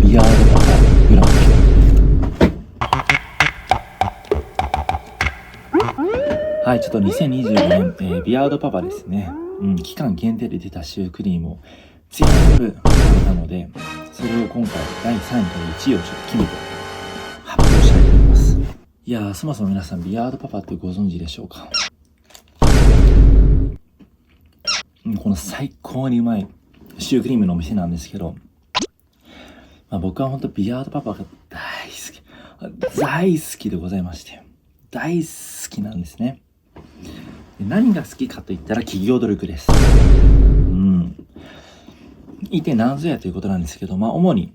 ビアードパパグランプリ。はい、ちょっと2025年、ビアードパパですね。期間限定で出たシュークリームを全部食べたので、それを今回第3位から1位をちょっと決めて発表したいと思います。いやー、そもそも皆さんビアードパパってご存知でしょうか？この最高にうまいシュークリームのお店なんですけど、僕は本当ビアードパパが大好きでございまして、大好きなんですね。で、何が好きかと言ったら企業努力です。一体何ぞやということなんですけど、主に、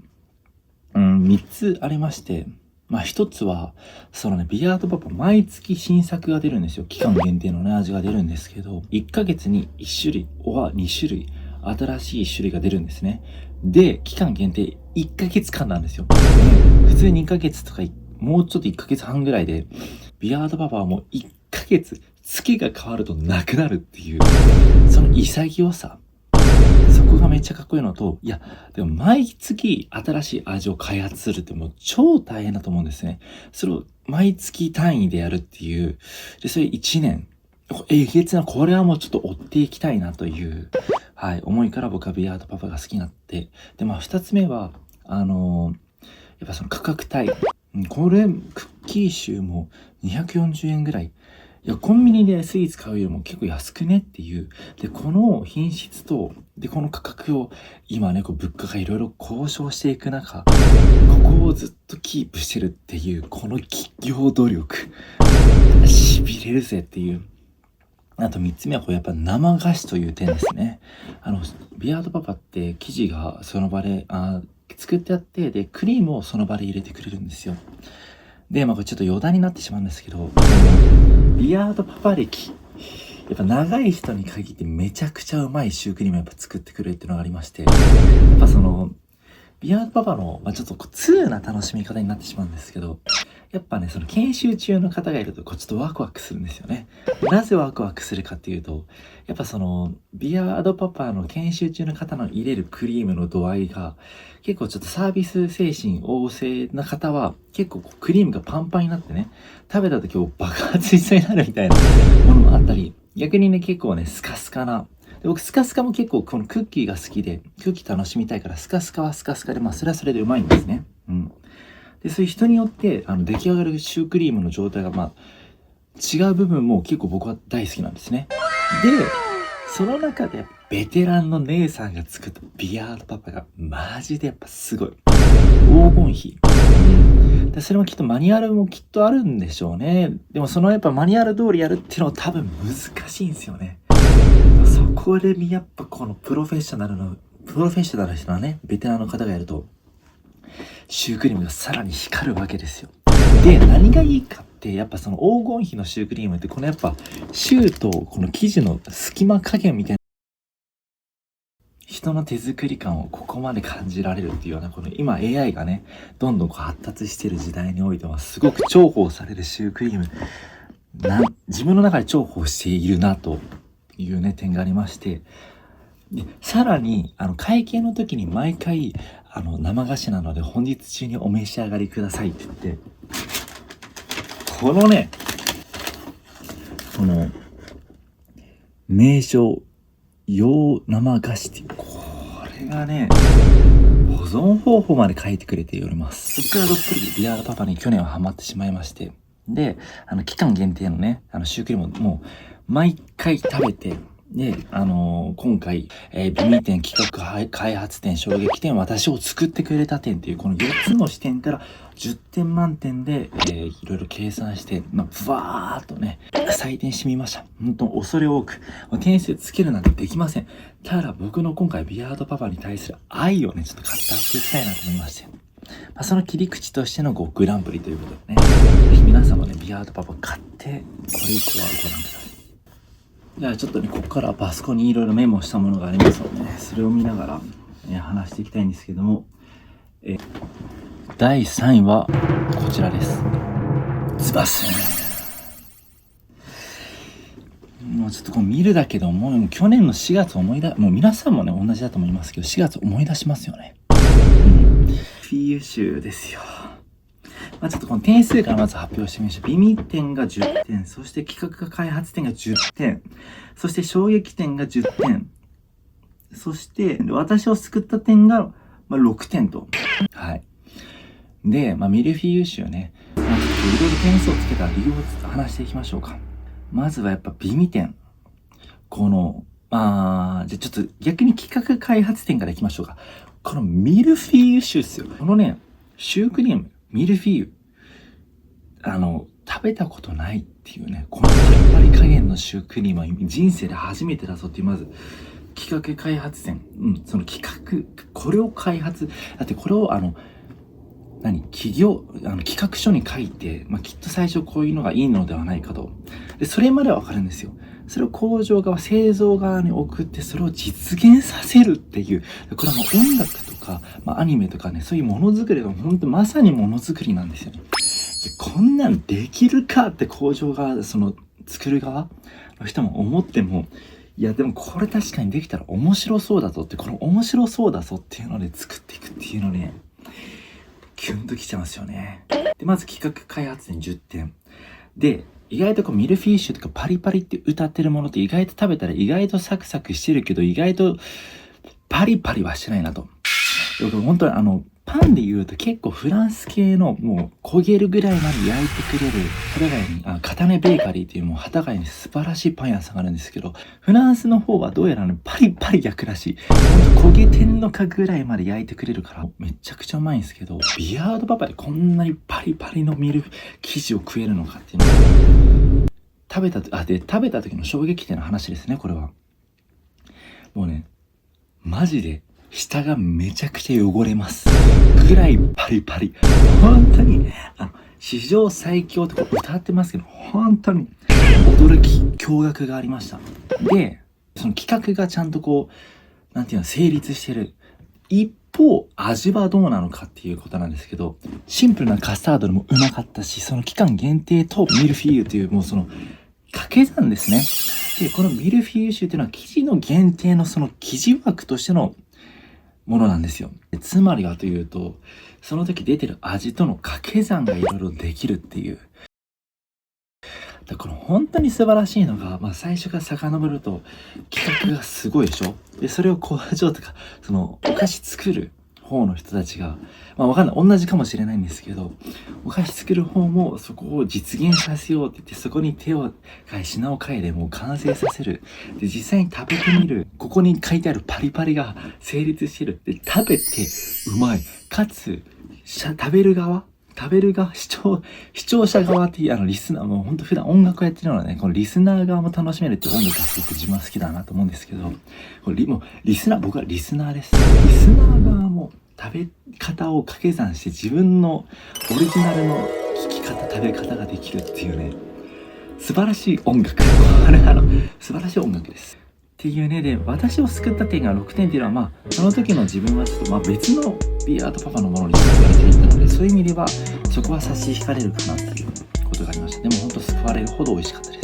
3つありまして、1つは、ビアードパパ毎月新作が出るんですよ。期間限定のね、味が出るんですけど、1ヶ月に1種類、2種類、新しい種類が出るんですね。で、期間限定1ヶ月間なんですよ。普通2ヶ月とか、もうちょっと1ヶ月半ぐらいで、ビアードパパはもう1ヶ月、月が変わるとなくなるっていう、その潔さ。そこがめっちゃかっこいいのと、いや、でも毎月新しい味を開発するってもう超大変だと思うんですね。それを毎月単位でやるっていう、で、それ1年、えげつな、これはもうちょっと追っていきたいなという、思いから僕はビアードパパが好きになって、で、2つ目は、やっぱその価格帯。これ、クッキーシューも240円ぐらい。いや、コンビニでスイーツ買うよりも結構安くねっていう。で、この品質と、で、この価格を、今ね、物価がいろいろ交渉していく中、ここをずっとキープしてるっていう、この企業努力。痺れるぜっていう。あと3つ目はやっぱ生菓子という点ですね。ビアードパパって生地がその場で、作ってあって、で、クリームをその場で入れてくれるんですよ。で、これちょっと余談になってしまうんですけど、ビアードパパ歴、やっぱ長い人に限ってめちゃくちゃうまいシュークリームやっぱ作ってくれるっていうのがありまして、やっぱビアードパパの、ちょっと通な楽しみ方になってしまうんですけど、やっぱね、研修中の方がいると、ちょっとワクワクするんですよね。なぜワクワクするかっていうと、やっぱビアードパパの研修中の方の入れるクリームの度合いが、結構ちょっとサービス精神旺盛な方は、結構クリームがパンパンになってね、食べた時爆発しそうになるみたいなものもあったり、逆にね、結構ね、スカスカな、僕、スカスカも結構このクッキーが好きで、クッキー楽しみたいから、スカスカはスカスカで、それはそれでうまいんですね。で、そういう人によって、出来上がるシュークリームの状態が、違う部分も結構僕は大好きなんですね。で、その中で、ベテランの姉さんが作ったビアードパパが、マジでやっぱすごい。黄金比。で、それもきっとマニュアルもきっとあるんでしょうね。でもやっぱマニュアル通りやるっていうのは多分難しいんですよね。そこでやっぱこのプロフェッショナルな人はね、ベテランの方がやると、シュークリームがさらに光るわけですよ。で、何がいいかって、やっぱ黄金比のシュークリームって、このやっぱ、シューとこの生地の隙間加減みたいな、人の手作り感をここまで感じられるっていうような、この今 AI がね、どんどん発達している時代においては、すごく重宝されるシュークリーム、自分の中で重宝しているなというね、点がありまして、で、さらに、会計の時に毎回、生菓子なので本日中にお召し上がりくださいって言って、このね、名称、洋生菓子っていう、これがね、保存方法まで書いてくれております。そっからどっぷりビアードパパに去年はハマってしまいまして、で、期間限定のね、シュークリームをもう、毎回食べて、で、今回、美味店企画開発店衝撃店私を作ってくれた店っていうこの4つの視点から10点満点で、いろいろ計算して、ブワーっとね、採点してみました。本当恐れ多く、点数つけるなんてできません。ただ僕の今回ビアードパパに対する愛をね、ちょっと語っていきたいなと思いまして。その切り口としてのグランプリということでね、ぜひ皆さんもね、ビアードパパ買って、これ以降はご覧ください。じゃあちょっとね、ここからパソコンにいろいろメモしたものがありますので、ね、それを見ながら、話していきたいんですけども、第3位はこちらです。ズバスン。もうちょっと見るだけでもう去年の4月もう皆さんもね、同じだと思いますけど、4月思い出しますよね。フフィーユ州ですよ。まあ、ちょっとこの点数からまず発表してみましょう。微味点が10点、そして企画開発点が10点、そして衝撃点が10点、そして私を救った点が6点と。はい。で、ミルフィーユ州ね、いろいろ点数をつけた理由を話していきましょうか。まずはやっぱ微味点。この、じゃあちょっと逆に企画開発点からいきましょうか。このミルフィーユ州ですよ。このね、シュークリーム、ミルフィーユ。食べたことないっていうね、このパリパリ加減のシュークリームは人生で初めてだぞっていう、まず、企画開発点。その企画、これを開発、だってこれを企画書に書いて、きっと最初こういうのがいいのではないかと。で、それまではわかるんですよ。それを工場側、製造側に送って、それを実現させるっていう。これはもう音楽とか、アニメとかね、そういうものづくりが本当まさにものづくりなんですよね。こんなんできるかって工場側、作る側の人も思っても、いやでもこれ確かにできたら面白そうだぞって、この面白そうだぞっていうので作っていくっていうのね、キュンときちゃいますよね。で、まず企画開発点10点。で、意外とミルフィーシュとかパリパリって歌ってるものって意外と食べたら意外とサクサクしてるけど、意外とパリパリはしてないなと。本当にパンで言うと結構フランス系のもう焦げるぐらいまで焼いてくれる、幡ヶ谷に、片根ベーカリーっていうもう幡ヶ谷に素晴らしいパン屋さんがあるんですけど、フランスの方はどうやらパリパリ焼くらしい。焦げてんのかぐらいまで焼いてくれるから、めちゃくちゃうまいんですけど、ビアードパパでこんなにパリパリのミル生地を食えるのかっていうのを、食べた時の衝撃点の話ですね、これは。もうね、マジで、下がめちゃくちゃ汚れます。ぐらいパリパリ。本当に、史上最強とか歌ってますけど、本当に驚き、驚愕がありました。で、その企画がちゃんと成立してる。一方、味はどうなのかっていうことなんですけど、シンプルなカスタードでもうまかったし、その期間限定とミルフィーユというもう掛け算ですね。で、このミルフィーユ種っていうのは生地の限定の生地枠としてのものなんですよ。つまりはというと、その時出てる味との掛け算がいろいろできるっていう。この本当に素晴らしいのが、最初から遡ると企画がすごいでしょ。で、それを工場とか、お菓子作る方の人たちが、わかんない。同じかもしれないんですけど、お菓子作る方もそこを実現させようって言って、そこに手を変え、品を変えでもう完成させる。で、実際に食べてみる。ここに書いてあるパリパリが成立してる。で、食べてうまい。かつ、食べる側、視聴者側っていうリスナーも本当普段音楽をやってるのはね、このリスナー側も楽しめるって音楽がすごく自分は好きだなと思うんですけど、僕はリスナーです。リスナー側も食べ方を掛け算して自分のオリジナルの聴き方、食べ方ができるっていうね、素晴らしい音楽。これ素晴らしい音楽です。っていうね、で、私を救った点が6点っていうのは、その時の自分はちょっと別のビアートパパのものに救われていたので、そういう意味では、そこは差し引かれるかなっていうことがありました。でも本当救われるほど美味しかったです。